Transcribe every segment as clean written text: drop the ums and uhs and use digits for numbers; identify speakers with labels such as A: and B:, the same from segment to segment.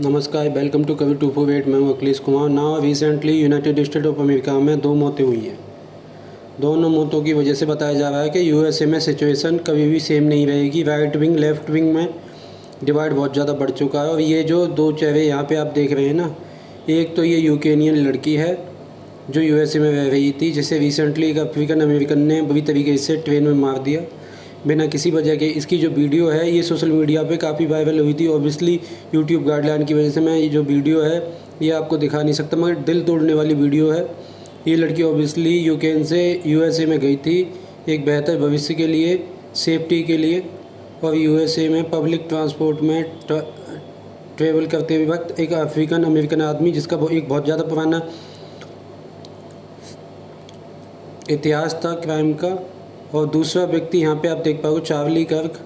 A: नमस्कार, welcome to कवि 248। मैं हूँ Akhilesh Kumar. Now recently United state of America में 2 मौतें हुई हैं। दोनों मौतों की वजह से बताया जा रहा है कि यूएसए में सिचुएशन कभी भी सेम नहीं रहेगी। राइट विंग लेफ्ट विंग में डिवाइड बहुत ज़्यादा बढ़ चुका है। और ये जो 2 चेहरे यहाँ पे आप देख रहे हैं ना, एक तो ये यूक्रेनियन लड़की है जो यूएसए में रह रही थी, जिसे रिसेंटली एक अफ्रीकन अमेरिकन ने बुरी तरीके से ट्रेन में मार दिया बिना किसी वजह के। इसकी जो वीडियो है ये सोशल मीडिया पे काफ़ी वायरल हुई थी। ऑब्वियसली यूट्यूब गाइडलाइन की वजह से मैं ये जो वीडियो है ये आपको दिखा नहीं सकता, मगर दिल तोड़ने वाली वीडियो है। ये लड़की ऑब्वियसली यूक्रेन से यूएसए में गई थी एक बेहतर भविष्य के लिए, सेफ्टी के लिए। और यूएसए में पब्लिक ट्रांसपोर्ट में ट्रेवल करते हुए वक्त एक अफ्रीकन अमेरिकन आदमी, जिसका एक बहुत ज़्यादा पुराना इतिहास था क्राइम का, और दूसरा व्यक्ति यहाँ पे आप देख पाओगे चार्ली कर्क,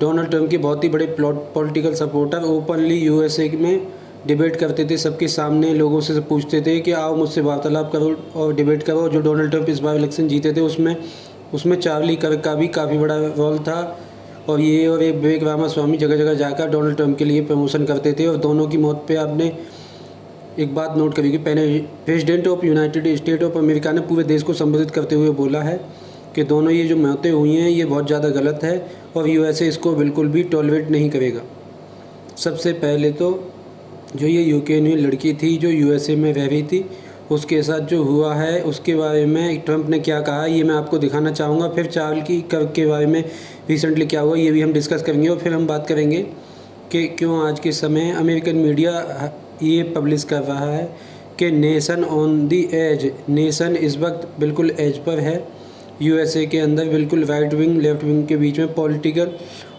A: डोनाल्ड ट्रंप के बहुत ही बड़े पॉलिटिकल सपोर्टर, ओपनली यूएसए में डिबेट करते थे सबके सामने। लोगों से पूछते थे कि आओ मुझसे वार्तालाप करो और डिबेट करो। जो डोनाल्ड ट्रंप इस बार इलेक्शन जीते थे उसमें चार्ली कर्क का भी काफ़ी बड़ा रोल था। और ये और एक विवेक रामास्वामी जगह जगह जाकर डोनाल्ड ट्रंप के लिए प्रमोशन करते थे। और दोनों की मौत पे आपने एक बात नोट करी कि president of United state of America ने पूरे देश को संबोधित करते हुए बोला है कि दोनों ये जो मौतें हुई हैं ये बहुत ज़्यादा गलत है और यूएसए इसको बिल्कुल भी टॉलरेट नहीं करेगा। सबसे पहले तो जो ये यूक्रेनियन लड़की थी जो यूएसए में रह रही थी, उसके साथ जो हुआ है उसके बारे में ट्रंप ने क्या कहा ये मैं आपको दिखाना चाहूँगा। फिर चार्ली कर्क के बारे में रिसेंटली क्या हुआ ये भी हम डिस्कस करेंगे। और फिर हम बात करेंगे कि क्यों आज के समय अमेरिकन मीडिया ये पब्लिश कर रहा है कि nation on the edge, nation इस वक्त बिल्कुल एज पर है। यूएसए के अंदर बिल्कुल राइट विंग लेफ्ट विंग के बीच में पॉलिटिकल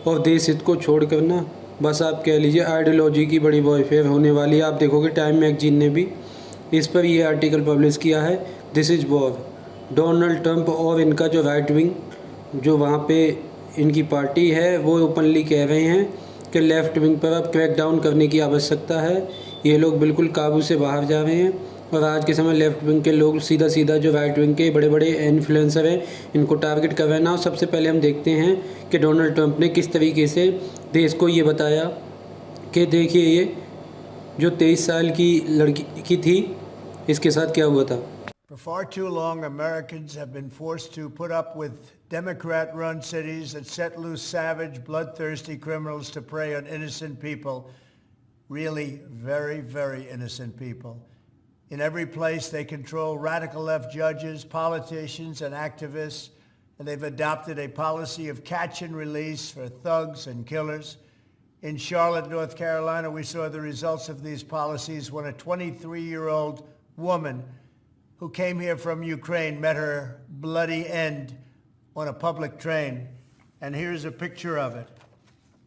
A: और देश हित को छोड़ कर ना बस आप कह लीजिए आइडियोलॉजी की बड़ी वॉरफेयर होने वाली है। आप देखोगे टाइम मैगजीन ने भी इस पर ये आर्टिकल पब्लिश किया है, this is war. Donald Trump और इनका जो राइट विंग जो वहाँ पे इनकी पार्टी है वो ओपनली कह रहे हैं कि लेफ़्ट विंग पर अब क्रैक डाउन करने की आवश्यकता है। ये लोग बिल्कुल काबू से बाहर जा रहे हैं। और आज के समय लेफ़्ट विंग के लोग सीधा सीधा जो राइट विंग के बड़े बड़े इन्फ्लुएंसर हैं इनको टारगेट कर रहे हैं। और सबसे पहले हम देखते हैं कि डोनाल्ड ट्रंप ने किस तरीके से देश को ये बताया कि देखिए ये जो 23 साल की लड़की थी इसके साथ क्या हुआ था।
B: For far too long, Americans have been forced to put up with Democrat-run cities that set loose savage, bloodthirsty criminals to prey on innocent people, really very, very innocent people. In every place, they control radical left judges, politicians, and activists, and they've adopted a policy of catch and release for thugs and killers. In Charlotte, North Carolina, we saw the results of these policies when a 23-year-old woman who came here from Ukraine met her bloody end on a public train. And here's a picture of it.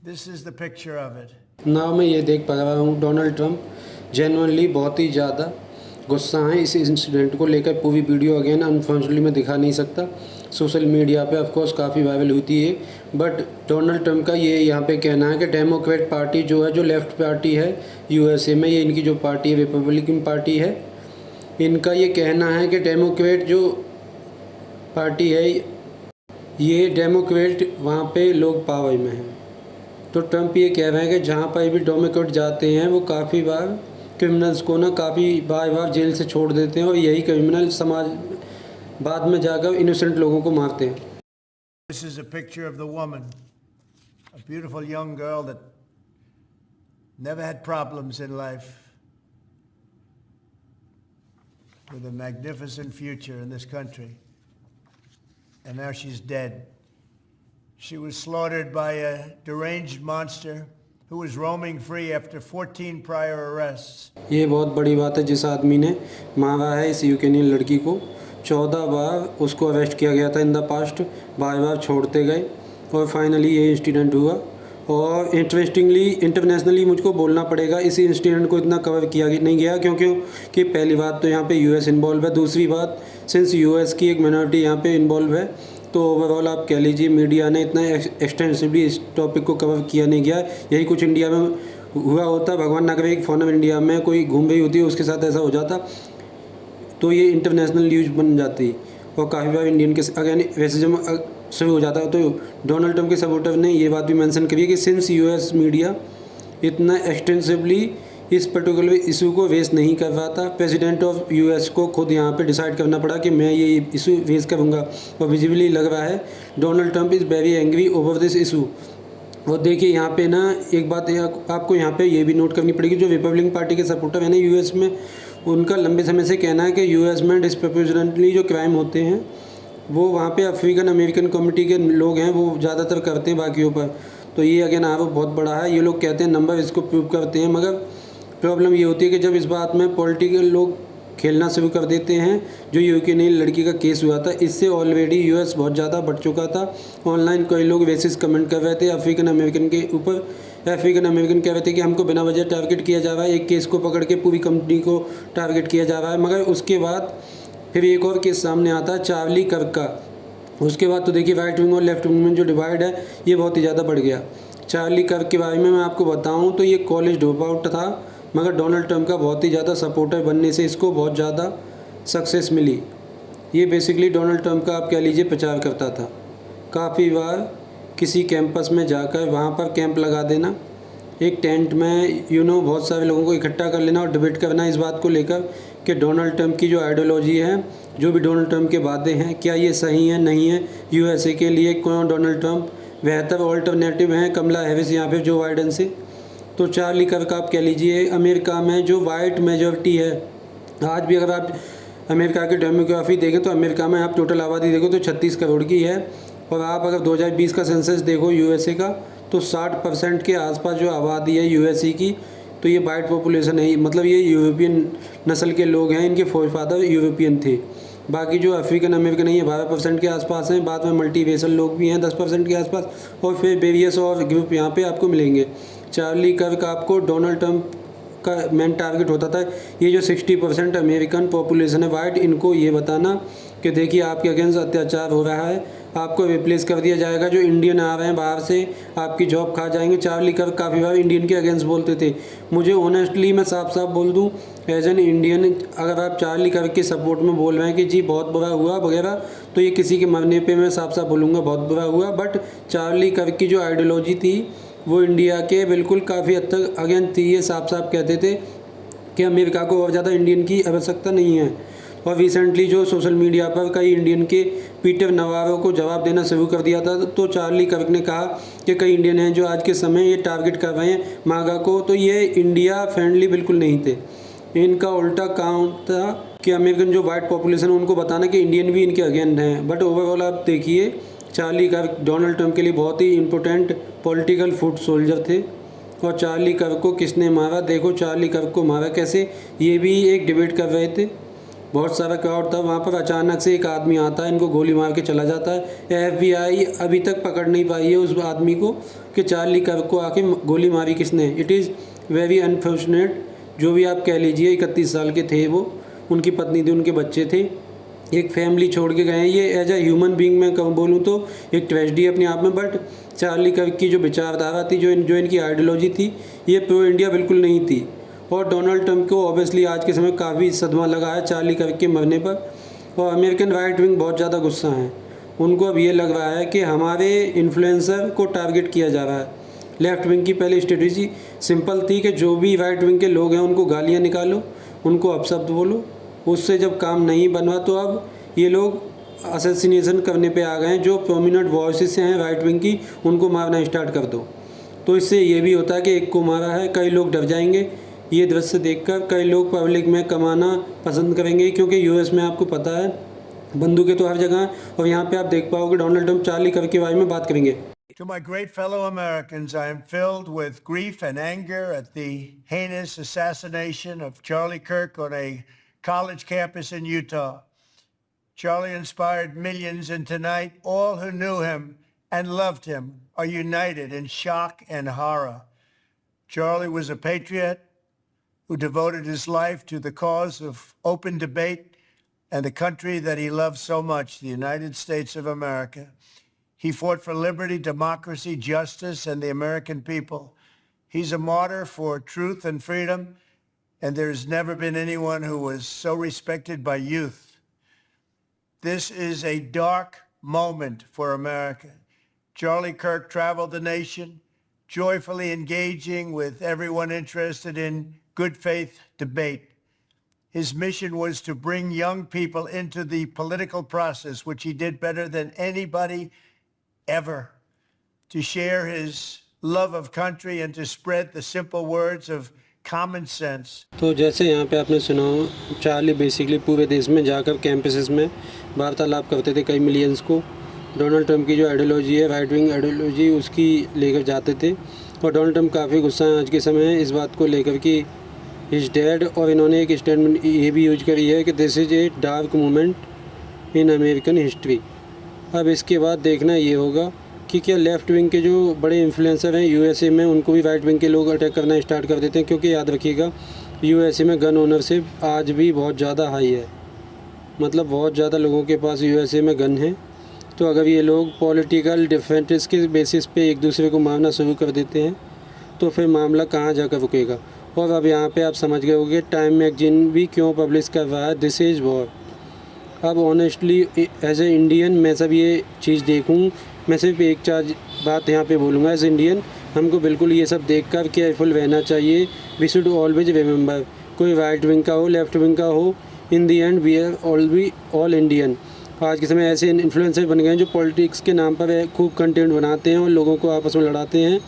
B: This is the picture of it.
A: ना मैं ये देख पा रहा हूँ Donald Trump genuinely बहुत ही ज़्यादा गुस्सा है इस इंसिडेंट को लेकर। पूरी वीडियो अगेन अनफॉर्चुनेटली मैं दिखा नहीं सकता, सोशल मीडिया पे ऑफ कोर्स काफ़ी वायरल हुई है। बट डोनाल्ड ट्रंप का ये यहाँ पे कहना है कि डेमोक्रेट पार्टी जो है, जो लेफ़्ट पार्टी है यूएसए में, ये इनकी जो पार्टी है रिपब्लिकन पार्टी है, इनका ये कहना है कि डेमोक्रेट जो पार्टी है ये डेमोक्रेट वहाँ पे लोग पावर में हैं। तो ट्रंप ये कह रहे हैं कि जहाँ पर भी डेमोक्रेट जाते हैं वो काफ़ी बार क्रिमिनल्स को ना काफ़ी बार जेल से छोड़ देते हैं और यही क्रिमिनल समाज बाद में जाकर इनोसेंट लोगों को मारते हैं।
B: This is a picture of the woman, a beautiful young girl that never had problems in life, with a magnificent future in this country. And now she's dead. She was slaughtered by a deranged monster who was roaming free after 14 prior arrests.
A: ये बहुत बड़ी बात है, जिस आदमी ने मारा है इस यूक्रेनियन लड़की को 14 बार उसको अरेस्ट किया गया था इन द पास्ट, बार बार छोड़ते गए और फाइनली ये इंसिडेंट हुआ। और इंटरेस्टिंगली इंटरनेशनली मुझको बोलना पड़ेगा इस इंसिडेंट को इतना कवर किया नहीं गया क्योंकि पहली बात तो यहाँ पे यूएस इन्वॉल्व है, दूसरी बात सिंस यूएस की एक माइनॉरिटी यहाँ पे इन्वॉल्व है तो ओवरऑल आप कह लीजिए मीडिया ने इतना एक्सटेंसिवली इस टॉपिक को कवर किया नहीं गया। यही कुछ इंडिया में हुआ होता, भगवान ना करे फोन ऑफ इंडिया में कोई घूम रही होती है उसके साथ ऐसा हो जाता तो ये इंटरनेशनल न्यूज़ बन जाती और काफ़ी बार इंडियन के अगेन रेसिज्म शुरू हो जाता है। तो डोनाल्ड ट्रंप के सपोर्टर ने ये बात भी मेंशन करी है कि सिंस यूएस मीडिया इतना एक्सटेंसिवली इस पर्टिकुलर इशू को रेस नहीं कर रहा था। प्रेसिडेंट ऑफ यूएस को खुद यहाँ पे डिसाइड करना पड़ा कि मैं ये इशू रेस करूँगा, और विजिबली लग रहा है Donald Trump is very angry over this issue. और देखिए यहाँ पे ना एक बात आपको यहाँ पे ये भी नोट करनी पड़ेगी, जो रिपब्लिकन पार्टी के सपोर्टर हैं ना यूएस में, उनका लंबे समय से कहना है कि यूएस में डिस्प्रपोर्शनेटली जो क्राइम होते हैं वो वहाँ पे अफ्रीकन अमेरिकन कम्युनिटी के लोग हैं वो ज़्यादातर करते हैं बाकियों पर। तो ये अगेन आरोप बहुत बड़ा है। ये लोग कहते हैं नंबर इसको प्रूव करते हैं, मगर प्रॉब्लम ये होती है कि जब इस बात में पॉलिटिकल लोग खेलना शुरू कर देते हैं, जो यूक्रेनी लड़की का केस हुआ था, इससे ऑलरेडी यूएस बहुत ज़्यादा बढ़ चुका था। ऑनलाइन कई लोग रेसिस कमेंट कर रहे थे अफ्रीकन अमेरिकन के ऊपर। अफ्रीकन अमेरिकन कह रहे थे कि हमको बिना वजह टारगेट किया जा रहा है, एक केस को पकड़ के पूरी कंपनी को टारगेट किया जा रहा है। मगर उसके बाद फिर एक और केस सामने आता है चार्ली कर्क का। उसके बाद तो देखिए राइट विंग और लेफ्ट विंग में जो डिवाइड है ये बहुत ही ज़्यादा बढ़ गया। चार्ली कर्क के बारे में मैं आपको बताऊं तो ये कॉलेज ड्रॉप आउट था, मगर डोनाल्ड ट्रंप का बहुत ही ज़्यादा सपोर्टर बनने से इसको बहुत ज़्यादा सक्सेस मिली। ये बेसिकली डोनाल्ड ट्रंप का आप कह लीजिए प्रचार करता था। काफ़ी बार किसी कैंपस में जाकर वहाँ पर कैंप लगा देना, एक टेंट में बहुत सारे लोगों को इकट्ठा कर लेना और डिबेट करना इस बात को लेकर कि डोनाल्ड ट्रंप की जो आइडियोलॉजी है, जो भी डोनाल्ड ट्रंप के वादे हैं, क्या ये सही है नहीं है। यूएसए के लिए कौन डोनाल्ड ट्रंप बेहतर ऑल्टरनेटिव हैं कमला हैरिस यहाँ पे जो बाइडन से। तो चार्ली कर्क आप कह लीजिए अमेरिका में जो वाइट मेजॉरिटी है, आज भी अगर आप अमेरिका की डेमोग्राफी देखें तो अमेरिका में आप टोटल आबादी देखो तो 36 करोड़ की है, और आप अगर 2020 का सेंसस देखो यूएसए का तो 60% के आसपास जो आबादी है यूएसए की, तो ये वाइट पॉपुलेशन है। मतलब ये यूरोपियन नस्ल के लोग हैं, इनके फोरफादर यूरोपियन थे। बाकी जो अफ्रीकन अमेरिकन है ये 12% के आसपास हैं, बाद में मल्टीरेशल लोग भी हैं 10% के आसपास, और फिर वेरियस और ग्रुप यहाँ पे आपको मिलेंगे। चार्ली कर्क आपको डोनाल्ड ट्रंप का मेन टारगेट होता था, ये जो 60% अमेरिकन पॉपुलेशन है वाइट, इनको ये बताना कि देखिए आपके अगेंस्ट अत्याचार हो रहा है, आपको रिप्लेस कर दिया जाएगा, जो इंडियन आ रहे हैं बाहर से आपकी जॉब खा जाएंगे। चार्ली कर्क काफ़ी बार इंडियन के अगेंस्ट बोलते थे। मुझे ऑनेस्टली मैं साफ साफ बोल दूं, एज एन इंडियन अगर आप चार्ली कर्क के सपोर्ट में बोल रहे हैं कि जी बहुत बुरा हुआ वगैरह, तो ये किसी के मरने पे मैं साफ साफ बोलूँगा बहुत बुरा हुआ। बट चार्ली कर्क की जो आइडियोलॉजी थी वो इंडिया के बिल्कुल काफ़ी हद तक अगेंस्ट थी। ये साफ साफ कहते थे कि अमेरिका को और ज़्यादा इंडियन की आवश्यकता नहीं है। और रिसेंटली जो सोशल मीडिया पर कई इंडियन के पीटर नवारो को जवाब देना शुरू कर दिया था, तो चार्ली कर्क ने कहा कि कई इंडियन हैं जो आज के समय ये टारगेट कर रहे हैं मागा को, तो ये इंडिया फ्रेंडली बिल्कुल नहीं थे। इनका उल्टा काम था कि अमेरिकन जो वाइट पॉपुलेशन उनको बताना कि इंडियन भी इनके अगेंस्ट हैं। बट ओवरऑल आप देखिए चार्ली कर्क डोनाल्ड ट्रंप के लिए बहुत ही इंपॉर्टेंट पॉलिटिकल फुट सोल्जर थे। और चार्ली कर्क को किसने मारा, देखो चार्ली कर्क को मारा कैसे, ये भी एक डिबेट कर रहे थे, बहुत सारा क्राउड था वहाँ पर। अचानक से एक आदमी आता है, इनको गोली मार के चला जाता है। FBI अभी तक पकड़ नहीं पाई है उस आदमी को कि चार्ली कर्क को आके गोली मारी किसने। It is very unfortunate. जो भी आप कह लीजिए 31 साल के थे वो, उनकी पत्नी थी, उनके बच्चे थे, एक फैमिली छोड़ के गए हैं। ये एज ए ह्यूमन बीइंग मैं कहूँ बोलूँ तो एक ट्रेजेडी अपने आप में। बट चार्ली कर्क की जो विचारधारा थी, जो इनकी आइडियोलॉजी थी, ये प्रो इंडिया बिल्कुल नहीं थी। और डोनाल्ड ट्रंप को ऑब्वियसली आज के समय काफ़ी सदमा लगा है चार्ली कर्क के मरने पर। और अमेरिकन राइट विंग बहुत ज़्यादा गुस्सा हैं, उनको अब ये लग रहा है कि हमारे इन्फ्लुएंसर को टारगेट किया जा रहा है। लेफ्ट विंग की पहले स्ट्रेटजी सिंपल थी कि जो भी राइट विंग के लोग हैं उनको गालियाँ निकालो, उनको अपशब्द बोलो। उससे जब काम नहीं बना तो अब ये लोग असैसिनेशन करने पे आ गए हैं। जो प्रोमिनेंट वॉइसेस हैं राइट विंग की, उनको मारना स्टार्ट कर दो। तो इससे ये भी होता है कि एक को मारा है, कई लोग डर जाएंगे ये दृश्य देखकर। कई लोग पब्लिक में कमाना पसंद करेंगे, क्योंकि यूएस में आपको पता है बंदूकें तो हर जगह हैं। और यहाँ पे आप देख पाओगे डोनाल्ड ट्रंप चार्ली कर्क के बारे में बात करेंगे।
B: To my great fellow Americans, I am filled with grief and anger at the heinous assassination of Charlie Kirk on a college campus in Utah. Charlie inspired millions, and tonight all who knew him and loved him are united in shock and horror. Charlie was a patriot who devoted his life to the cause of open debate and the country that he loved so much, the United States of America. He fought for liberty, democracy, justice, and the American people. He's a martyr for truth and freedom, and there's never been anyone who was so respected by youth. This is a dark moment for America. Charlie Kirk traveled the nation, joyfully engaging with everyone interested in good faith debate. His mission was to bring young people into the political process, which he did better than anybody ever, to share his love of country and to spread the simple words of common sense.
A: तो जैसे यहाँ पे आपने सुना, Charlie basically पूरे देश में जाकर कैंपसेस में वार्तालाप करते थे कई मिलियंस को। डोनाल्ड ट्रंप की जो आइडियोलॉजी है, राइट विंग आइडियोलॉजी, उसकी लेकर जाते थे। और डोनाल्ड ट्रंप काफ़ी गुस्सा है आज के समय इस बात को लेकर कि हिज डैड, और इन्होंने एक स्टेटमेंट ये भी यूज करी है कि this is a dark moment in American history. अब इसके बाद देखना ये होगा कि क्या लेफ़्ट विंग के जो बड़े इन्फ्लुएंसर हैं यूएसए में, उनको भी राइट विंग के लोग अटैक करना स्टार्ट कर देते हैं। क्योंकि याद रखिएगा, यूएसए में गन ओनरशिप आज भी बहुत ज़्यादा हाई है, मतलब बहुत ज़्यादा लोगों के पास यूएसए में गन है। तो अगर ये लोग पॉलिटिकल डिफरेंसेस के बेसिस पे एक दूसरे को मारना शुरू कर देते हैं तो फिर मामला कहाँ जाकर रुकेगा। और अब यहाँ पे आप समझ गए होंगे टाइम मैगजीन भी क्यों पब्लिश कर रहा है दिस इज़ वॉर। अब ऑनेस्टली एज ए इंडियन मैं सब ये चीज़ देखूँ, मैं सिर्फ एक चार बात यहाँ पे बोलूँगा। एज इंडियन हमको बिल्कुल ये सब देखकर केयरफुल रहना चाहिए। वी शुड ऑलवेज रिमेंबर, कोई राइट विंग का हो, लेफ्ट विंग का हो, in the end we are all Indian. आज के समय ऐसे इन्फ्लुएंसर बन गए हैं जो पॉलिटिक्स के नाम पर खूब कंटेंट बनाते हैं और लोगों को आपस में लड़ाते हैं,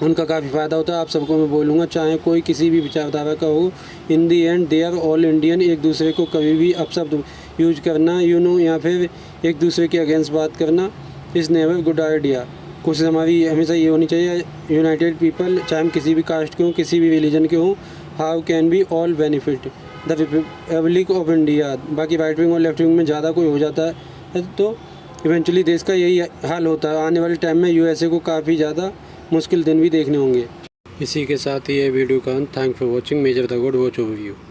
A: उनका काफ़ी फ़ायदा होता है। आप सबको मैं बोलूँगा, चाहे कोई किसी भी विचारधारा का हो, in the end they are all Indian. एक दूसरे को कभी भी अपशब्द यूज करना या फिर एक दूसरे के अगेंस्ट बात करना इज़ नेवर गुड आइडिया। कोशिश हमारी हमेशा ये होनी चाहिए, यूनाइटेड पीपल, चाहे हम किसी भी कास्ट के हों, किसी भी रिलीजन के हों, how can be all benefit the Republic of India. बाकी राइट विंग और लेफ्ट विंग में ज़्यादा कोई हो जाता है तो इवेंचुअली देश का यही हाल होता है। आने वाले टाइम में यूएसए को काफ़ी ज़्यादा मुश्किल दिन भी देखने होंगे। इसी के साथ ही ये वीडियो का अंत। Thank for watching measure the good watch overview.